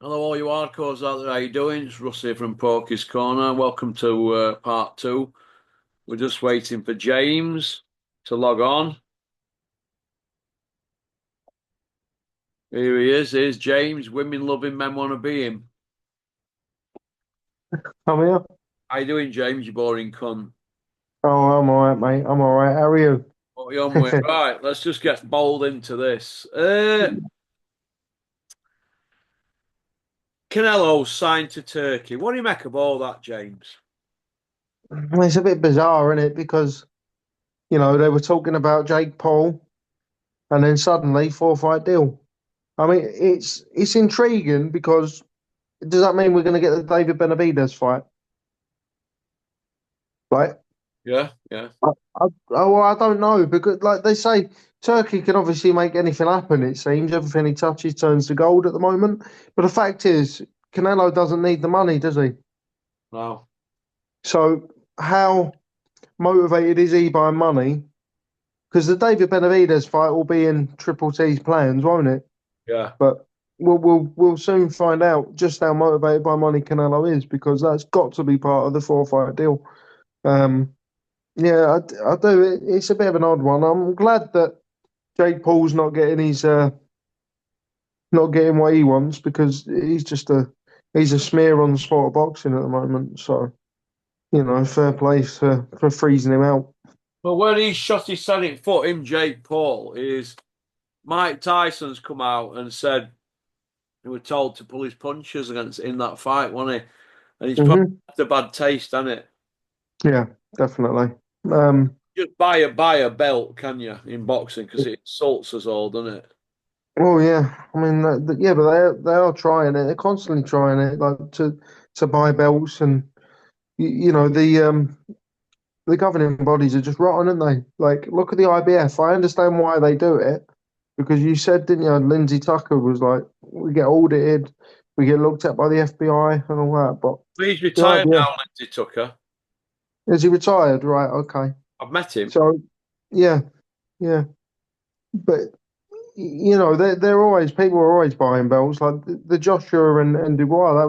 Hello, all you hardcores out there. How you doing? It's Russ here from Porky's Corner. Welcome to part two. We're just waiting for James to log on. Here he is. Here's James. Women loving men want to be him. I'm here. How you doing, James? You boring cunt. Oh, I'm all right, mate. I'm all right. How are you? What are you on with? Right, let's just get bold into this. Canelo signed to Turkey. What do you make of all that, James? It's a bit bizarre, isn't it? Because, they were talking about Jake Paul and then suddenly four-fight deal. I mean, it's intriguing because does that mean we're going to get the David Benavidez fight? Like, Yeah, yeah. well, I don't know because, like they say, Turkey can obviously make anything happen. It seems everything he touches turns to gold at the moment. But the fact is, Canelo doesn't need the money, does he? No. So how motivated is he by money? Because the David Benavidez fight will be in Triple T's plans, won't it? Yeah. But we'll soon find out just how motivated by money Canelo is, because that's got to be part of the four-fight deal. Um, yeah, I do. It's a bit of an odd one. I'm glad that Jake Paul's not getting what he wants, because he's a smear on the sport of boxing at the moment. So fair play for freezing him out. Well, when he shot his Senate foot, him, Jake Paul, is Mike Tyson's come out and said he was told to pull his punches against in that fight, wasn't he? And he's probably Hmm. left a bad taste, hasn't it? Yeah, definitely. Um, Just buy a belt, can you, in boxing? Because it insults us all, doesn't it? Well, yeah. I mean, yeah, but they are trying it. They're constantly trying it, like to buy belts, and the governing bodies are just rotten, aren't they? Like, look at the IBF. I understand why they do it, because you said, didn't you? Lindsay Tucker was like, we get audited, we get looked at by the FBI and all that. But But he's the retired IBF, now, Lindsay Tucker. is he retired? Right. Okay. I've met him. So, yeah, yeah. But they're always people are always buying belts. Like the Joshua and Dubois,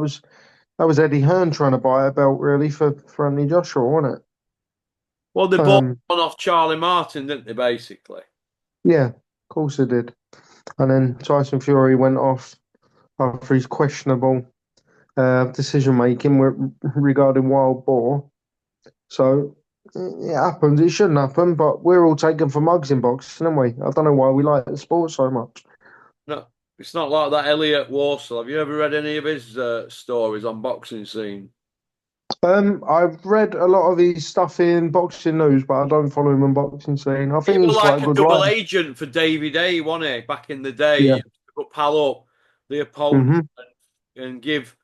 that was Eddie Hearn trying to buy a belt really for Anthony Joshua, wasn't it? Well, they bought Um, one off Charlie Martin, didn't they, basically? yeah, of course it did. And then Tyson Fury went off after his questionable decision making regarding Wild Boar. So it happens. It shouldn't happen, but we're all taken for mugs in boxing, aren't we? I don't know why we like the sport so much. No, it's not like that Elliot Warsall. Have you ever read any of his stories on boxing scene? I've read a lot of his stuff in boxing news, but I don't follow him on boxing scene. I He think was he's quite like a a good double writer. agent for David A, wasn't he? Back in the day, he Yeah. used to pal up the opponent Hmm. and give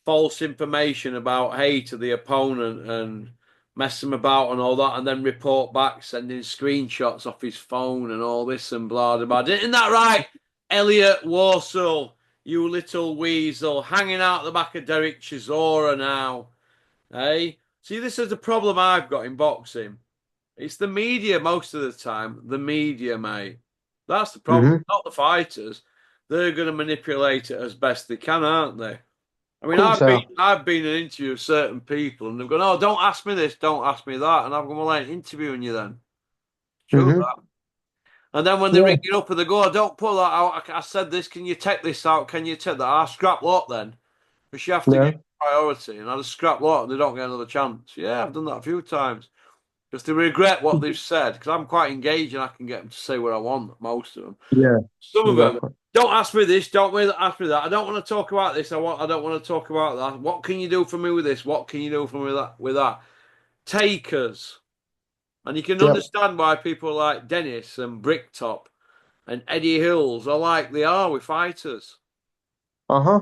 false information about hey to the opponent and mess them about and all that, and then report back, sending screenshots off his phone and all this and blah blah blah. Isn't that right, Elliot Warsall? You little weasel, hanging out the back of Derek Chisora now, hey? See, this is the problem I've got in boxing. It's the media most of the time. The media, mate. That's the problem. Hmm. Not the fighters. They're going to manipulate it as best they can, aren't they? I Of mean, course they are. I've been in an interview with certain people, and they've gone, "Oh, don't ask me this, don't ask me that," and I've gone, "Well, I ain't interviewing you then." True Hmm. that. And then when they ring Yeah. you up and they go, "Oh, don't pull that out. I said this. Can you take this out? Can you take that?" I scrap lot then, because you have to give Yeah. priority, and I just scrap lot, and they don't get another chance. Yeah, I've done that a few times because they regret what they've said. Because I'm quite engaged and I can get them to say what I want. Most of them. Yeah. Some of them Exactly. don't ask me this. Don't ask me that. I don't want to talk about this. I don't want to talk about that. What can you do for me with this? What can you do for me with that? With that, takers, and you can Yep. understand why people like Dennis and Bricktop and Eddie Hills are like they are with fighters. Uh-huh.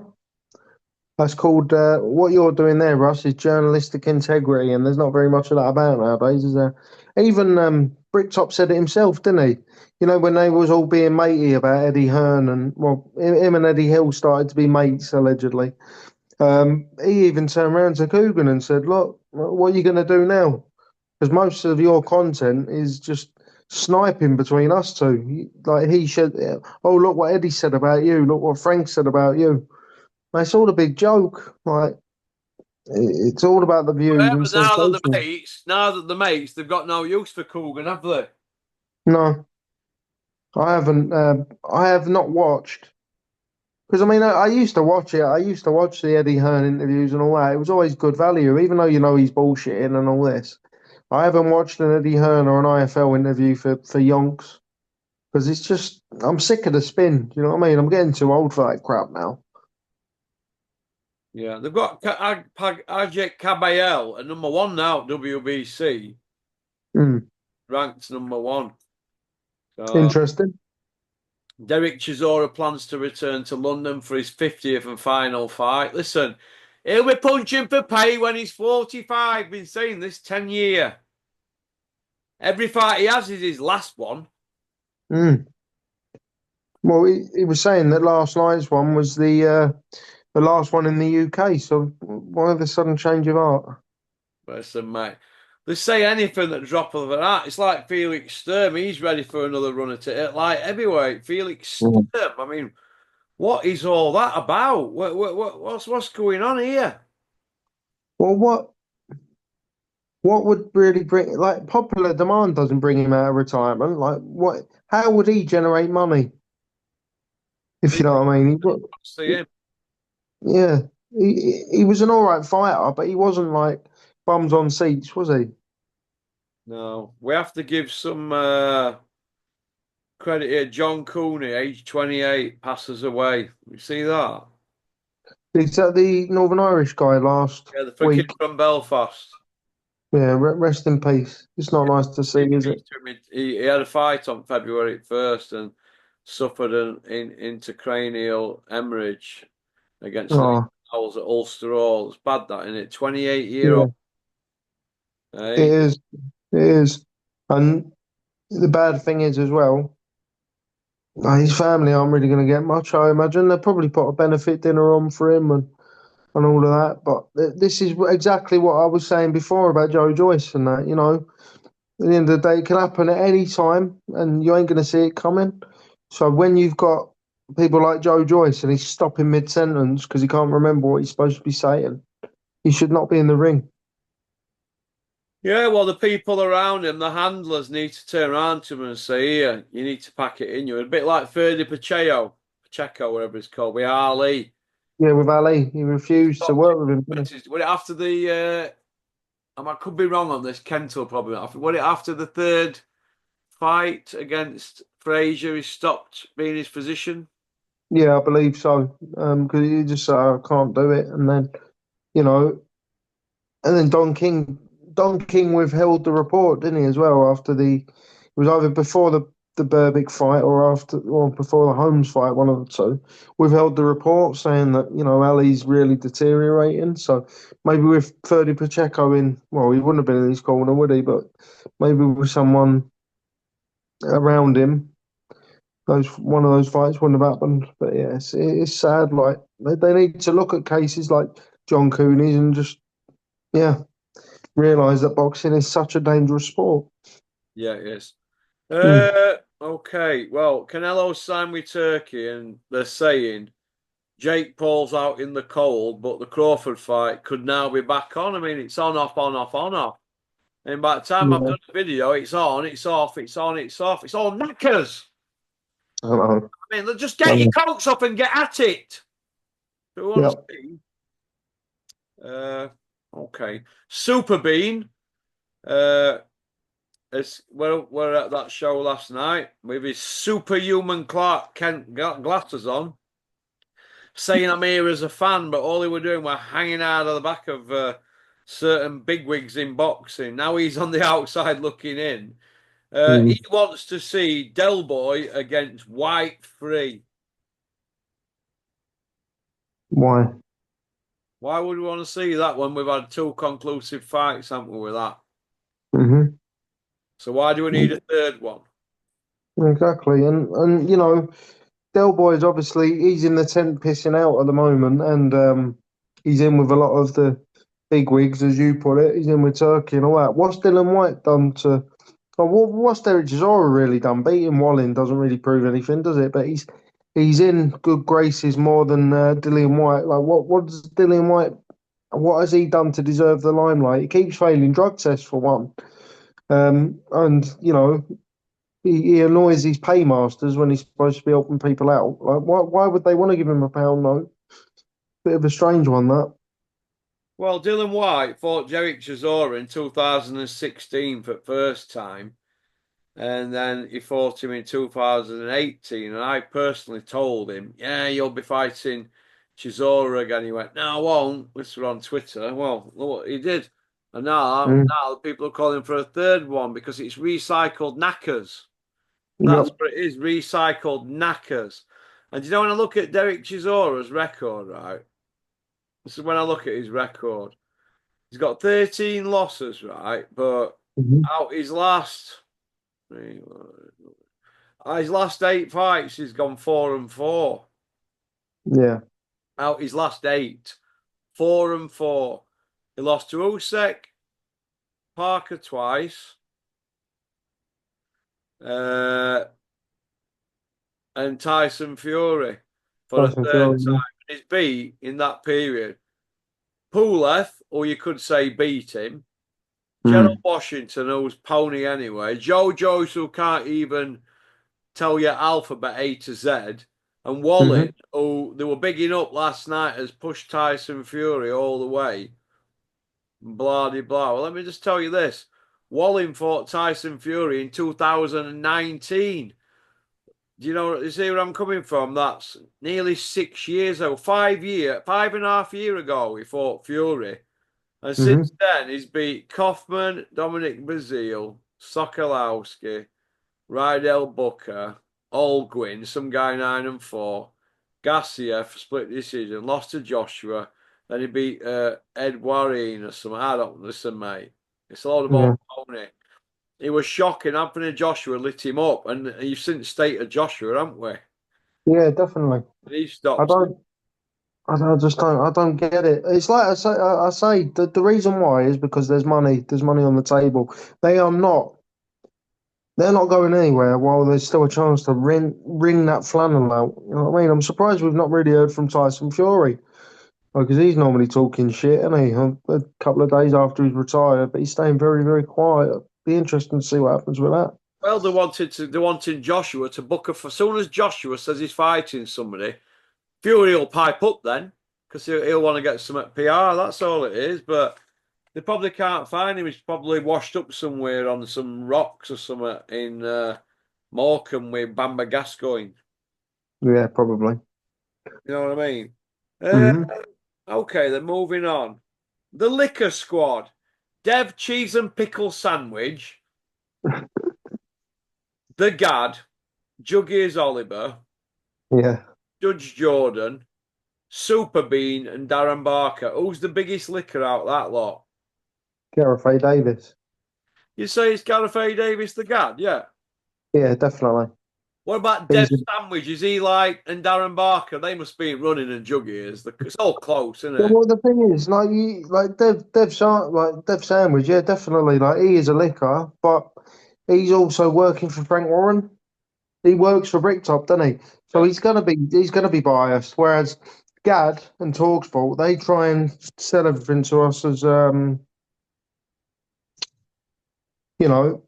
That's called what you're doing there, Russ, is journalistic integrity, and there's not very much of that about nowadays, is there? Even Bricktop said it himself, didn't he? When they was all being matey about Eddie Hearn, and well, him and Eddie Hill started to be mates allegedly. He even turned around to Coogan and said, "Look, what are you going to do now? Because most of your content is just sniping between us two. Like he said, oh look what Eddie said about you. Look what Frank said about you." It's all a big joke. Like it's all about the views Yeah, and but now that sensation. the mates, they've got no use for Coogan, have they? No, I haven't. I have not watched because I mean I used to watch it. I used to watch the Eddie Hearn interviews and all that. It was always good value, even though you know he's bullshitting and all this. I haven't watched an Eddie Hearn or an IFL interview for yonks because it's just I'm sick of the spin. You know what I mean? I'm getting too old for that crap now. Yeah, they've got Ajay Kabayel at number one now at WBC, Mm, ranked number one. So interesting. Derek Chisora plans to return to London for his 50th and final fight. Listen, he'll be punching for pay when he's 45. Been saying this 10 year. Every fight he has is his last one. Mm. Well, he was saying that last night's one was the last one in the UK. So why the sudden change of heart? Listen, mate. They say anything that drop of that. It's like Felix Sturm. He's ready for another run at it. Like heavyweight, Felix Mm. Sturm. I mean, what is all that about? What's going on here? Well, what would really bring like popular demand doesn't bring him out of retirement. Like what? How would he generate money? If you know what I mean? See him. Yeah, he was an all right fighter, but he wasn't like bums on seats, was he? No, we have to give some credit here. John Cooney, age 28, passes away. You see that? Is that the Northern Irish guy last Yeah, the kid week? from Belfast. Yeah, rest in peace. It's not nice to see, He, is it? he had a fight on February 1st and suffered an intracranial hemorrhage against Lee Oh, Howells at Ulster Hall. It's bad that, isn't it? 28-year-old, yeah, it eh? is. It is. And the bad thing is as well, his family aren't really going to get much, I imagine. They'll probably put a benefit dinner on for him and all of that. But this is exactly what I was saying before about Joe Joyce and that, you know. At the end of the day, it can happen at any time, and you ain't going to see it coming. So when you've got people like Joe Joyce and he's stopping mid sentence because he can't remember what he's supposed to be saying, he should not be in the ring. Yeah, well, the people around him, the handlers, need to turn around to him and say, "Here, you need to pack it in you." A bit like Ferdy Pacheco, whatever it's called, with Ali. Yeah, with Ali, he He refused to stopped work with him. Didn't it. Was it after the? I could be wrong on this. Kent will probably not. Was it after the third fight against Frazier? He stopped being his physician. he? Yeah, I believe so. Because he just said, "I can't do it," and then you know, and then Don King withheld the report, didn't he, as well, after it was either before the Berbick fight or before the Holmes fight, one of the two, withheld the report saying that, you know, Ali's really deteriorating. So maybe with Ferdy Pacheco in, well, he wouldn't have been in his corner, would he? But maybe with someone around him, one of those fights wouldn't have happened. But yeah, it's sad. Like they need to look at cases like John Cooney's and just, yeah, realise that boxing is such a dangerous sport. Yeah, it is. Mm. Okay. Well, Canelo signed with Turkey, and they're saying Jake Paul's out in the cold, but the Crawford fight could now be back on. I mean, it's on, off, on, off, on, off. And by the time I've Yeah, done the video, it's on, it's off, it's on, it's off. It's all knackers. I know. I mean, just I get your know. coats off and get at it. Who wants Yep. to see? Uh, okay. Super Bean. Uh, we're at that show last night with his superhuman Clark Kent glasses on, saying I'm here as a fan, but all they were doing were hanging out of the back of certain bigwigs in boxing. Now he's on the outside looking in. He Mm. wants to see Del Boy against White Free. Why? Why would we want to see that when we've had two conclusive fights, haven't we, with that? Hmm. So why do we need a third one? Exactly. And you know, Del Boy's obviously he's in the tent pissing out at the moment, and he's in with a lot of the big wigs, as you put it. He's in with Turkey and all that. What's Dylan White done to? What's Derek Chisora really done? Beating Wallin doesn't really prove anything, does it? But he's in good graces more than Dillian White. Like, what does Dillian White? What has he done to deserve the limelight? He keeps failing drug tests for one, and he annoys his paymasters when he's supposed to be helping people out. Like, why would they want to give him a pound note? Bit of a strange one, that. Well, Dylan White fought Derek Chisora in 2016 for the first time, and then he fought him in 2018. And I personally told him, "Yeah, you'll be fighting Chisora again." He went, "No, I won't." This was on Twitter. Well, look what he did, and Mm, now people are calling for a third one because it's recycled knackers. That's yep. what it is, recycled knackers. And you know when I look at Derek Chisora's record, right? This is when I look at his record. He's got 13 losses, right? But Mhm. out his last 8 fights, he's gone 4-4. Yeah. Out his last eight, 4-4. He lost to Usyk, Parker twice, uh, and Tyson Fury for a Tyson third Fury. time. He's beat in that period Pulev, or you could say beat him. Gerald Mm. Washington, who's pony anyway. Joe Joyce, who can't even tell you alphabet A to Z. And Hmm. Wallin, who they were bigging up last night, has pushed Tyson Fury all the way. Blah, de blah. Well, let me just tell you this. Wallin fought Tyson Fury in 2019. Do you see where I'm coming from? That's nearly 6 years ago. 5.5 year ago, he fought Fury. And since Hmm. then, he's beat Kaufman, Dominic Breazeale, Sokolowski, Rydell Booker, Allgwin, some guy 9-4, Garcia for split decision, lost to Joshua. Then he beat Ed Warren or something. I don't listen, mate. It's a load of old Yeah. pony. It was shocking. Anthony Joshua lit him up, and you've seen state of Joshua, haven't we? Yeah, definitely. He I stops. don't. I just don't. I don't get it. It's like I say. The reason why is because there's money. There's money on the table. They are not. They're not going anywhere while there's still a chance to wring that flannel out. You know what I mean? I'm surprised we've not really heard from Tyson Fury because he's normally talking shit, isn't he? A couple of days after he's retired, but he's staying very, very quiet. Be interesting to see what happens with that. Well, they wanted Joshua to book a. As soon as Joshua says he's fighting somebody, Fury will pipe up then because he'll want to get some at PR. That's all it is. But they probably can't find him. He's probably washed up somewhere on some rocks or something in Morecambe with Bamba Gascoigne. Yeah, probably. You know what I mean? Uh, Hmm. okay, then moving on. The Liquor Squad. Dev Cheese and Pickle Sandwich. The Gad. Juggies Oliver. Yeah, Judge Jordan. Super Bean and Darren Barker. Who's the biggest liquor out that lot? Gareth A. Davis. You say it's Gareth A. Davis the Gad, yeah. Yeah, definitely. What about Dev He's Sandwich? Is he like and Darren Barker? They must be running and juggies. It's all close, isn't Yeah, it? well, the thing is, like Dev Sandwich, yeah, definitely. Like he is a licker, but he's also working for Frank Warren. He works for Bricktop, doesn't he? So Yeah. he's gonna be biased. Whereas Gad and Talksport, they try and sell everything to us as you know,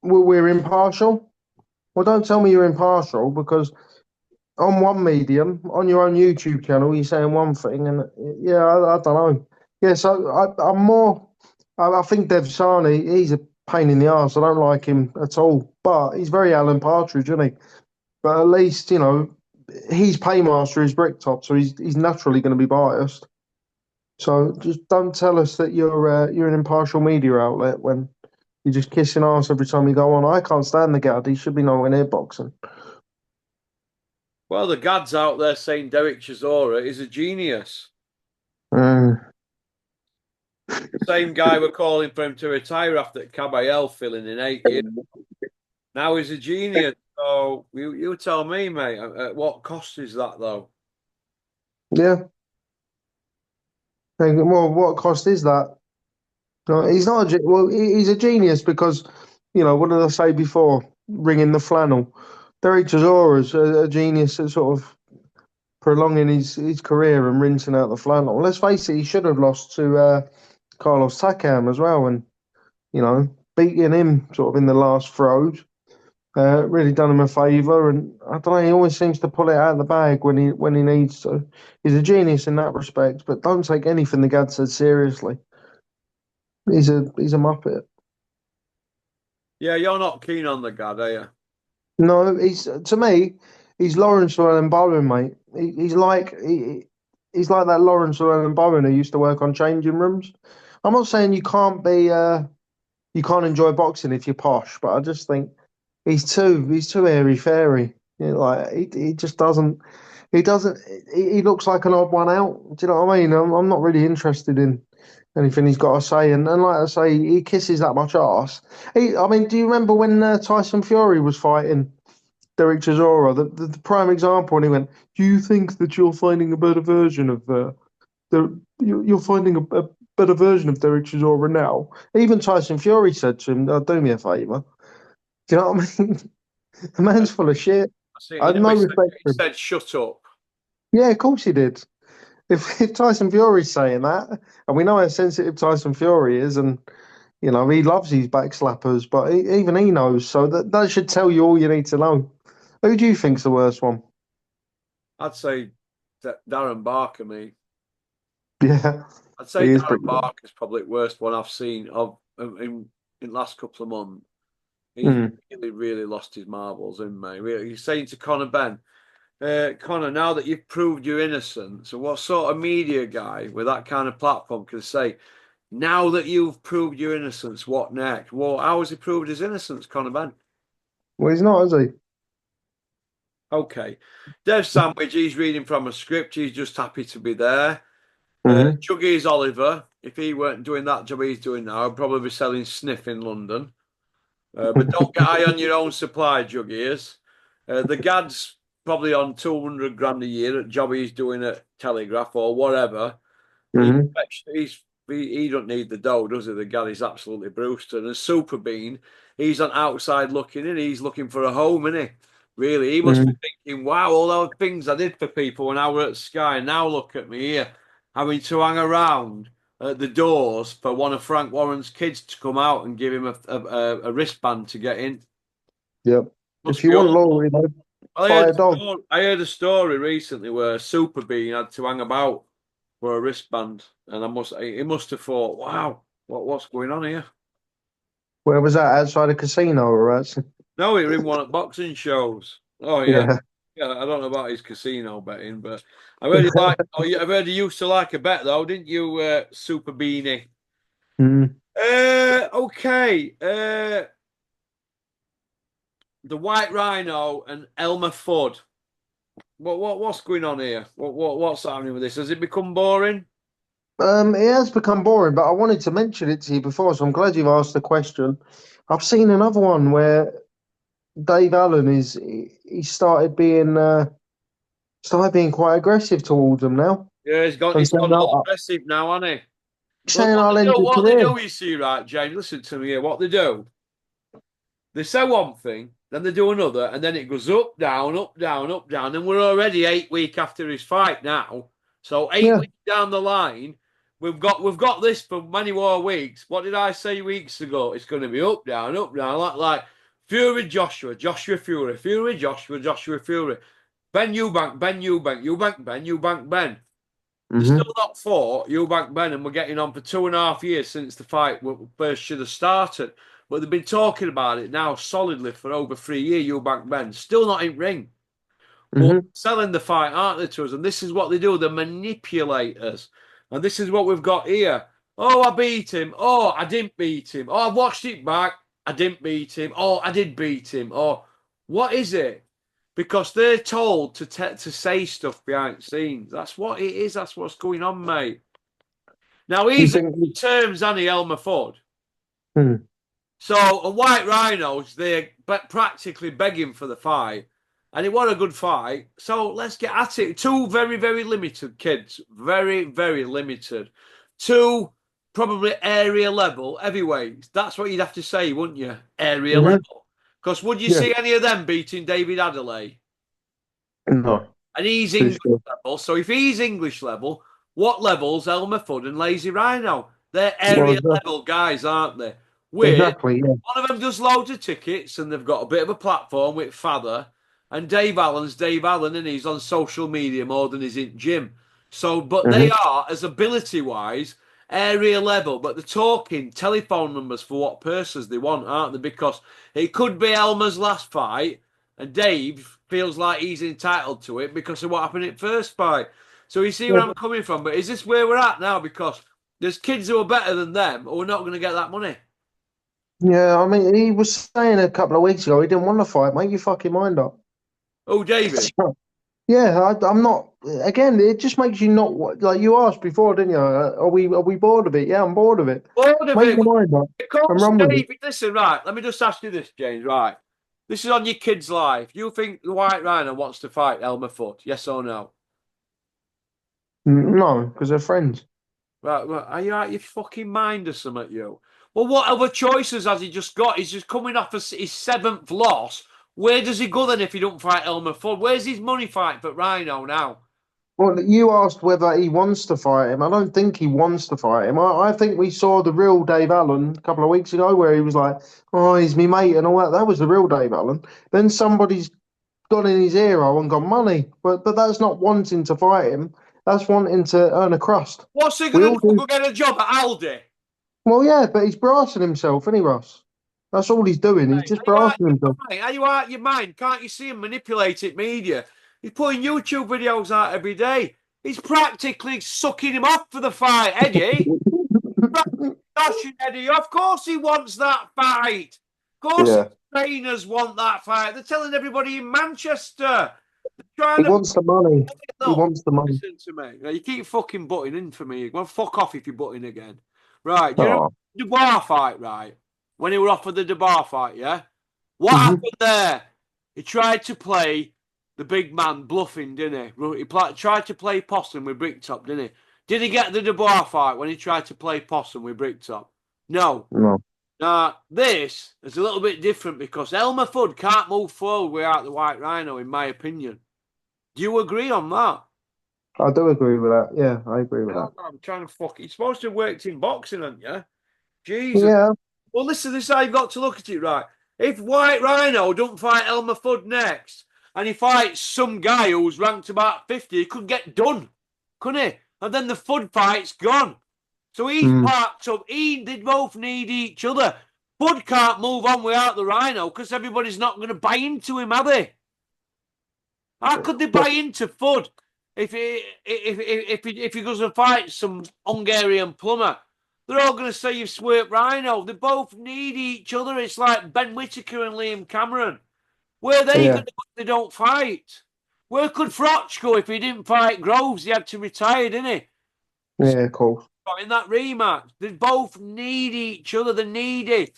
we're impartial. Well, don't tell me you're impartial because on one medium, on your own YouTube channel, you're saying one thing, and yeah, I don't know. Yeah, so I'm more. I think Dev Sani, he's a pain in the arse. I don't like him at all, but he's very Alan Partridge, isn't he? But at least he's paymaster, he's Bricktop, so he's naturally going to be biased. So just don't tell us that you're an impartial media outlet when you're just kissing ass every time you go on. I can't stand the guy. He should be nowhere near boxing. Well, the Gad's out there saying Derek Chisora is a genius. Mm, The same guy we're calling for him to retire after Caballel filling in 8 years. Now he's a genius. So you tell me, mate, at what cost is that though? yeah. Well, what cost is that? No, Well, he's not well, he's a genius because, what did I say before? Ringing the flannel. Derek Chisora's a genius at sort of prolonging his career and rinsing out the flow. Well, let's face it, he should have lost to Carlos Takam as well, and you know, beating him sort of in the last throws. Really done him a favour, and I don't know. He always seems to pull it out of the bag when he needs to. He's a genius in that respect, but don't take anything the Gad says seriously. He's a muppet. Yeah, you're not keen on the guy, are you? No, he's to me, he's Lawrence Llewellyn Bowen, mate. He's like that Lawrence Llewellyn Bowen who used to work on changing rooms. I'm not saying you can't enjoy boxing if you're posh, but I just think he's too airy fairy. You know, like he just doesn't he looks like an odd one out. Do you know what I mean? I'm not really interested in anything he's got to say. And like I say, he kisses that much ass. I mean, do you remember when Tyson Fury was fighting Derek Chisora? The prime example, and he went, "Do you think that you're finding a better version of you're finding a better version of Derek Chisora now?" Even Tyson Fury said to him, "Do me a favour." Do you know what I mean? The man's full of shit. I see. I You have know, no respect he for him. said, "Shut up." Yeah, of course he did. If Tyson Fury's saying that, and we know how sensitive Tyson Fury is, and you know he loves his backslappers, but even he knows. So that should tell you all you need to know. Who do you think's the worst one? I'd say that Darren Barker, me. Yeah, I'd he say is Darren pretty bad. Barker's probably the worst one I've seen of in the last couple of months. He's Mm. really, really lost his marbles, in me. He's saying to Conor Ben, Conor, now that you've proved your innocence, so what sort of media guy with that kind of platform can say, now that you've proved your innocence, what next? Well, how has he proved his innocence, Conor Ben? Well, he's not, is he? Okay. Dev Sandwich, he's reading from a script. He's just happy to be there. Hmm. Chuggy's Oliver, if he weren't doing that job he's doing now, I'd probably be selling sniff in London. But don't get high on your own supply, Juggy is. The Gad's probably on 200 grand a year at job he's doing at Telegraph or whatever. He, Hmm. he don't need the dough, does he? The Gad is absolutely Brewster. And Super Bean, he's on outside looking in. He's looking for a home, isn't he? Really, he must be Hmm. thinking, wow, all those things I did for people when I were at Sky. Now look at me here, having to hang around at the doors for one of Frank Warren's kids to come out and give him a wristband to get in. Yep. If Must you be want awful. loyalty, though, I buy heard, a dog. I heard a story recently where Super Bean had to hang about for a wristband, and he must have thought, wow, what's going on here? Where was that? Outside a casino, or outside? No, he were in one at boxing shows. Oh yeah, Yeah. yeah. I don't know about his casino betting, but I heard he like. Oh yeah, I heard he used to like a bet though, didn't you, Super Beanie? Mm. Okay. The White Rhino and Elmer Fudd. What's going on here? What's happening with this? Has it become boring? It has become boring, but I wanted to mention it to you before, so I'm glad you've asked the question. I've seen another one where Dave Allen he started being quite aggressive towards them now, Yeah, and he's saying, gone all "No, aggressive now, hasn't he? Well, saying I'll end your what they career." do, you see, right, James? Listen to me here. What they do, they say one thing, then they do another, and then it goes up, down, up, down, up, down. And we're already 8 weeks after his fight now. So eight Yeah. weeks down the line, we've got this for many more weeks. What did I say weeks ago? It's going to be up, down, like Fury, Joshua, Joshua, Fury, Fury, Joshua, Joshua, Fury. Ben Eubank, Ben Eubank, Eubank, Ben, Eubank, Ben. They're still Hmm. not fought Eubank Ben, and we're getting on for 2.5 years since the fight first should have started. But they've been talking about it now solidly for over 3 years. Eubank Ben still not in ring, but Hmm. selling the fight, aren't they, to us? And this is what they do. They manipulate us, and this is what we've got here. Oh, I beat him. Oh, I didn't beat him. Oh, I watched it back. I didn't beat him. Oh, I did beat him. Oh, what is it? Because they're told to say stuff behind the scenes. That's what it is. That's what's going on, mate. Now You he's think? in terms, Annie Elmer Ford. Hmm. So a White Rhinos, they're practically begging for the fight, and it was a good fight. So let's get at it. Two very, very limited kids, very, very limited. Two probably area level heavyweights. That's what you'd have to say, wouldn't you? Area Hmm. level. Because would you Yeah. see any of them beating David Adelaide? No. And he's Too English sure. level. So if he's English level, what level's Elmer Fudd and Lazy Rhino? They're Well, area level guys, aren't they? Weird. exactly. Yeah. One of them does loads of tickets and they've got a bit of a platform with Father. And Dave Allen's Dave Allen and he's on social media more than he's in gym. So, but they Hmm. are, as ability wise, area level. But they're talking telephone numbers for what purses they want, aren't they? Because it could be Elmer's last fight and Dave feels like he's entitled to it because of what happened in first fight. So you see where I'm coming from. But is this where we're at now? Because there's kids who are better than them who are not going to get that money. Yeah, I mean, he was saying a couple of weeks ago he didn't want to fight. Make your fucking mind up. Oh, David. Yeah, I'm not. Again, it just makes you not like you asked before, didn't you? Are we bored of it? Yeah, I'm bored of it. Bored of Make it. your mind up Of and course, run with it. David. Listen, right. Let me just ask you this, James. Right. This is on your kid's life. You think the White Rhino wants to fight Elmer Fudd? Yes or no? No, because they're friends. Right. Are you out your fucking mind or something, you? Well, what other choices has he just got? He's just coming off his seventh loss. Where does he go then if he don't fight Elmer Fudd? Where's his money fight for Rhino now? Well, you asked whether he wants to fight him. I don't think he wants to fight him. I think we saw the real Dave Allen a couple of weeks ago where he was like, "Oh, he's me mate," and all that. That was the real Dave Allen. Then somebody's gone in his ear and got money, but that's not wanting to fight him. That's wanting to earn a crust. What's he We gonna all do? do. Go get a job at Aldi? Well, yeah, but he's brassing himself, isn't he, Russ? That's all he's doing. He's Right. just Are you out brassing your himself. mind? Are you out your mind? Can't you see him manipulating media? He's putting YouTube videos out every day. He's practically sucking him off for the fight, Eddie. Gosh, Eddie, of course he wants that fight. Of course his Yeah, trainers want that fight. They're telling everybody in Manchester. They're trying he to wants the money. He look. wants the money. Listen to me. Now, you keep fucking butting in for me. Well, fuck off if you're butting again. Right. Do you remember Oh, the Dubois fight, right? When he were offered the Dubois fight, yeah? What hmm. happened there? He tried to play the big man bluffing, didn't he? Tried to play possum with Bricktop, didn't he? Did he get the Dubois fight when he tried to play possum with Bricktop? No. No, Now, this is a little bit different because Elmer Fudd can't move forward without the White Rhino, in my opinion. Do you agree on that? I do agree with that. Yeah, I agree with that. Hell no, I'm trying to fuck it. You're supposed to have worked in boxing, haven't you? Jesus. Yeah, Well, listen, this is how you've got to look at it, right? If White Rhino don't fight Elmer Fudd next, and he fights some guy who's ranked about 50, he could get done, couldn't he? And then the Fudd fight's gone. So he's mm, parked up. They both need each other. Fudd can't move on without the Rhino because everybody's not going to buy into him, are they? How could they buy into Fudd if he goes and fight some Hungarian plumber? They're all going to say you've swerved Rhino. They both need each other. It's like Ben Whittaker and Liam Cameron. Where are they yeah, going to go if they don't fight? Where could Frotch go if he didn't fight Groves? He had to retire, didn't he? So yeah, cool. in that rematch, they both need each other. They're needy.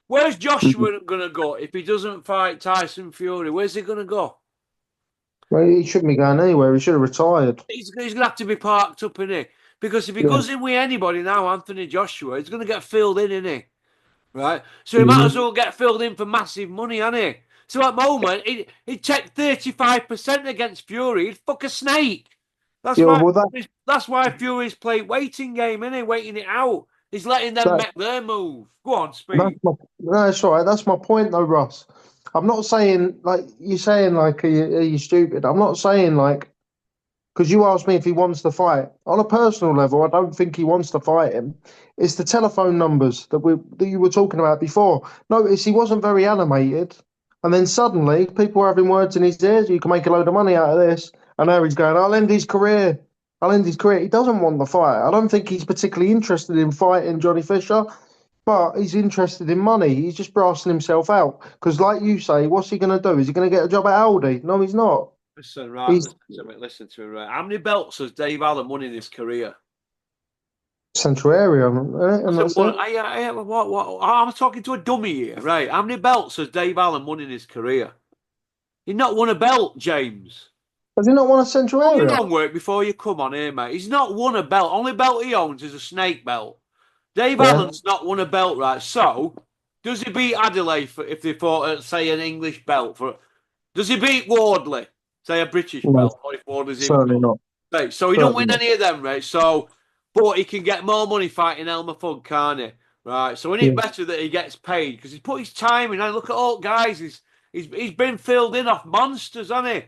Where's Mhm. Joshua going to go if he doesn't fight Tyson Fury? Where's he going to go? Well, he shouldn't be going anywhere. He should have retired. He's going to have to be parked up, in it. Because if he Yeah. goes in with anybody now, Anthony Joshua, he's going to get filled in, isn't he? Right? So he might as Mhm. well get filled in for massive money, hasn't he? So at the moment, he'd take 35% against Fury. He'd fuck a snake. That's Yeah, why well, that's why Fury's playing waiting game, isn't he? Waiting it out. He's letting them that make their move. Go on, that's speak. my no, that's right. That's my point, though, Ross. I'm not saying like you're saying like are you stupid? I'm not saying like because you asked me if he wants to fight. On a personal level, I don't think he wants to fight him. It's the telephone numbers that you were talking about before. Notice he wasn't very animated, and then suddenly people were having words in his ears. You can make a load of money out of this, and now he's going, "I'll end his career. I'll end his career." He doesn't want the fight. I don't think he's particularly interested in fighting Johnny Fisher, but he's interested in money. He's just brassing himself out because, like you say, what's he going to do? Is he going to get a job at Aldi? No, he's not. Listen, right, He's listen to me, right. How many belts has Dave Allen won in his career? central area, and Listen, that's it. what? I'm talking to a dummy here, right? How many belts has Dave Allen won in his career? He's not won a belt, James. Has he not won a central Do your area? homework before you come on here, mate. He's not won a belt. Only belt he owns is a snake belt. Dave Yeah. Allen's not won a belt, right? So, Does he beat Adelaide if they fought at, say, an English belt? Does he beat Wardley, say a British No, belt, or if Wardley's even certainly good? not. Right, so he don't Certainly win not. any of them, right? So, but he can get more money fighting Elmer Fudd, can't he? Right. So, isn't it Yeah, better that he gets paid because he's put his time in? And look at all guys, he's been filled in off monsters, hasn't he?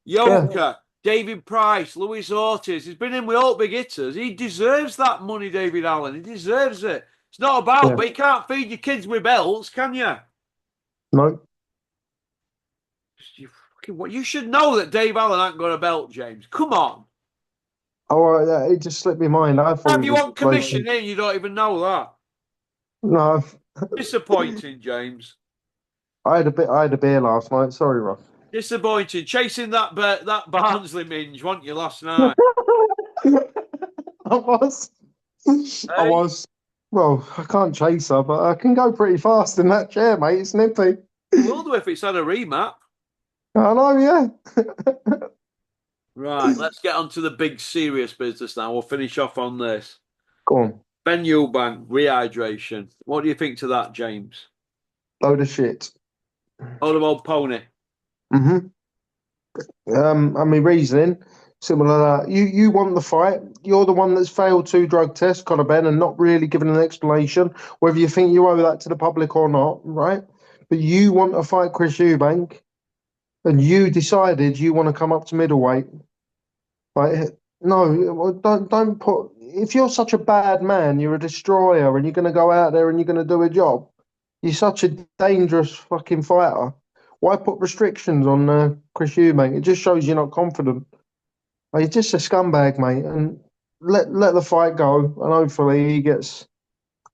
yeah, Yoka, David Price, Luis Ortiz. He's been in with all big hitters. He deserves that money, David Allen. He deserves it. It's not about, yeah. but you can't feed your kids with belts, can you? No. You should know that Dave Allen ain't got a belt, James. Come on. Oh, it just slipped my mind. I thought Have he you was on commission racing. here? You don't even know that. No, Disappointing, James. I had a beer last night. Sorry, Ross. Disappointing. Chasing that Barnsley minge, weren't you, last night? I was. I Hey? was. Well, I can't chase her, but I can go pretty fast in that chair, mate. It's nippy. You will do if it's had a remap. I know, yeah. Right, let's get on to the big serious business now. We'll finish off on this. Go on. Ben Eubank, rehydration. What do you think to that, James? Load of shit. Old of old pony. hmm and my reasoning, similar to that. You want the fight. You're the one that's failed two drug tests, Conor Ben, and not really given an explanation, whether you think you owe that to the public or not, right? But you want to fight Chris Eubank, and you decided you want to come up to middleweight. Like, no, well, don't put. If you're such a bad man, you're a destroyer, and you're going to go out there and you're going to do a job. You're such a dangerous fucking fighter. Why put restrictions on Chris Eubank? It just shows you're not confident. Like, he's just a scumbag, mate. And let the fight go, and hopefully he gets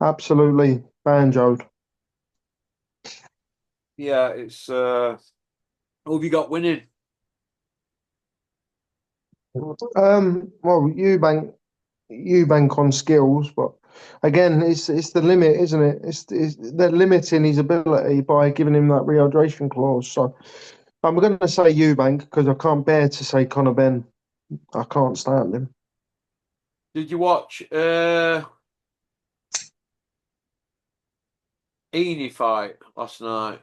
absolutely banjoed. Yeah, it's who have you got winning? Well, Eubank on skills, but again, it's the limit, isn't it? They're limiting his ability by giving him that rehydration clause. So I'm going to say Eubank because I can't bear to say Conor Ben. I can't stand him. Did you watch Heaney fight last night?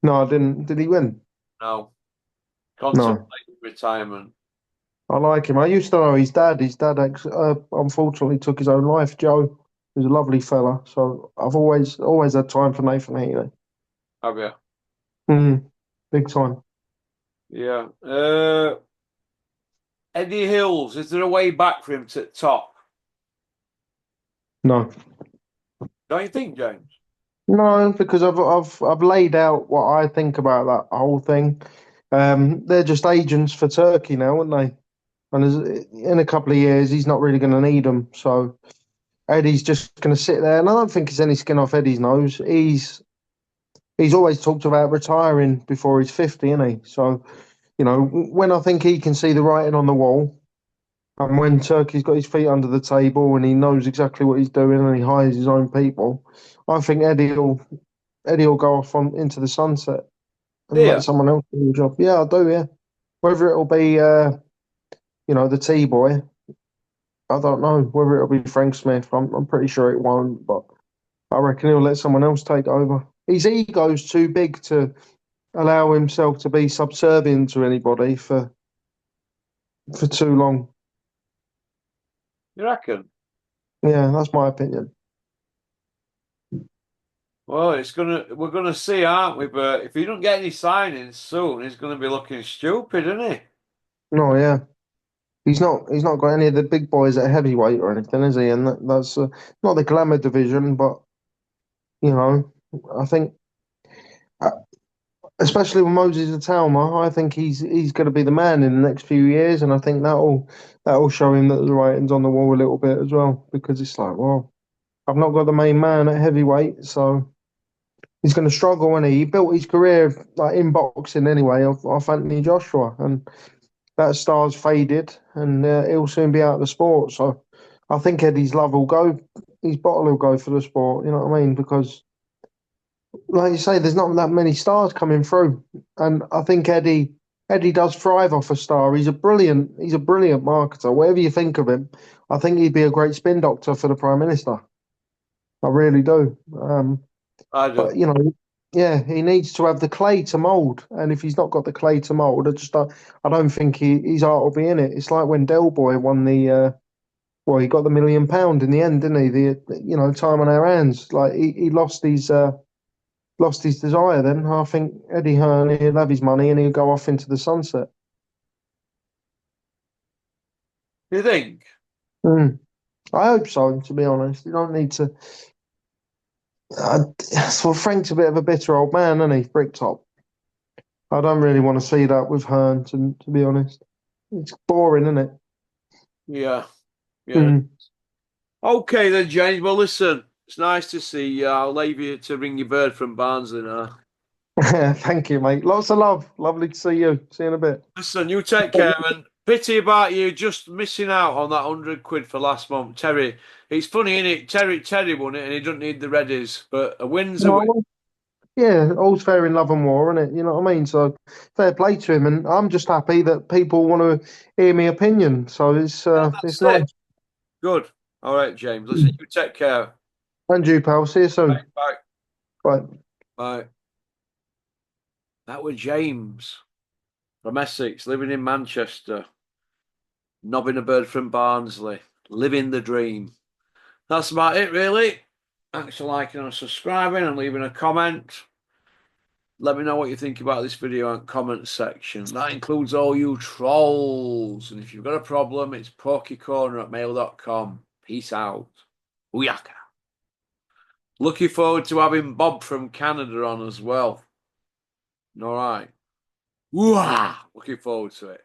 No, I didn't. Did he win? No. No. Contemplating retirement. I like him. I used to know his dad. His dad unfortunately took his own life. Joe was a lovely fella. So I've always had time for Nathan Healy. Have you? Big time. Yeah. Eddie Hills, is there a way back for him to top? No. Don't you think, James? No, because I've laid out what I think about that whole thing. They're just agents for Turkey now, aren't they? And in a couple of years, he's not really going to need them. So Eddie's just going to sit there, and I don't think there's any skin off Eddie's nose. He's always talked about retiring before he's 50, isn't he? So when I think he can see the writing on the wall, and when Turkey's got his feet under the table and he knows exactly what he's doing and he hires his own people, I think Eddie will go off into the sunset and Yeah. let someone else do the job. Yeah, I do. Yeah, whether it'll be the T boy, I don't know. Whether it'll be Frank Smith, I'm pretty sure it won't. But I reckon he'll let someone else take over. His ego's too big to allow himself to be subservient to anybody for too long. You reckon? Yeah, that's my opinion. Well, we're gonna see, aren't we? But if he don't get any signings soon, he's gonna be looking stupid, isn't he? No, yeah. He's not got any of the big boys at heavyweight or anything, is he? And that's not the glamour division, but you know, I think, uh, especially with Moses Atalma, I think he's going to be the man in the next few years, and I think that'll show him that the writing's on the wall a little bit as well, because it's like, well, I've not got the main man at heavyweight, so he's going to struggle. And he built his career like in boxing anyway off Anthony Joshua, and that star's faded, and he'll soon be out of the sport. So I think Eddie's love will go, his bottle will go for the sport. You know what I mean? Because, like you say, there's not that many stars coming through, and I think Eddie does thrive off a star. He's a brilliant marketer. Whatever you think of him, I think he'd be a great spin doctor for the Prime Minister. I really do. I do. But yeah, he needs to have the clay to mould, and if he's not got the clay to mould, I don't think his art will be in it. It's like when Del Boy won well, he got the £1 million in the end, didn't he? Time on our hands. Like he lost his desire. Then I think Eddie Hearn, he'll have his money and he'll go off into the sunset. You think? Mm. I hope so. To be honest, you don't need to. Well, Frank's a bit of a bitter old man, isn't he? Bricktop. I don't really want to see that with Hearn, to be honest. It's boring, isn't it? Yeah. Yeah. Mm. Okay then, James. Well, listen, it's nice to see you. I'll leave you to ring your bird from Barnsley now. Thank you, mate. Lots of love. Lovely to see you. See you in a bit. Listen, you take care, and pity about you just missing out on that £100 for last month, Terry. It's funny, isn't it? Terry won it, and he doesn't need the Reddies, but a win's a win. No, yeah, all's fair in love and war, isn't it? You know what I mean? So fair play to him, and I'm just happy that people want to hear my opinion. So Yeah, it's that's it. nice. Good. All right, James. Listen, you take care. And you, pal. See you Bye. soon. Bye. Bye. Bye. That was James from Essex, living in Manchester, nobbing a bird from Barnsley, living the dream. That's about it, really. Thanks for liking and subscribing and leaving a comment. Let me know what you think about this video in the comment section. That includes all you trolls. And if you've got a problem, it's pokecorner@mail.com. Peace out. Booyaka. Looking forward to having Bob from Canada on as well. All right. Looking forward to it.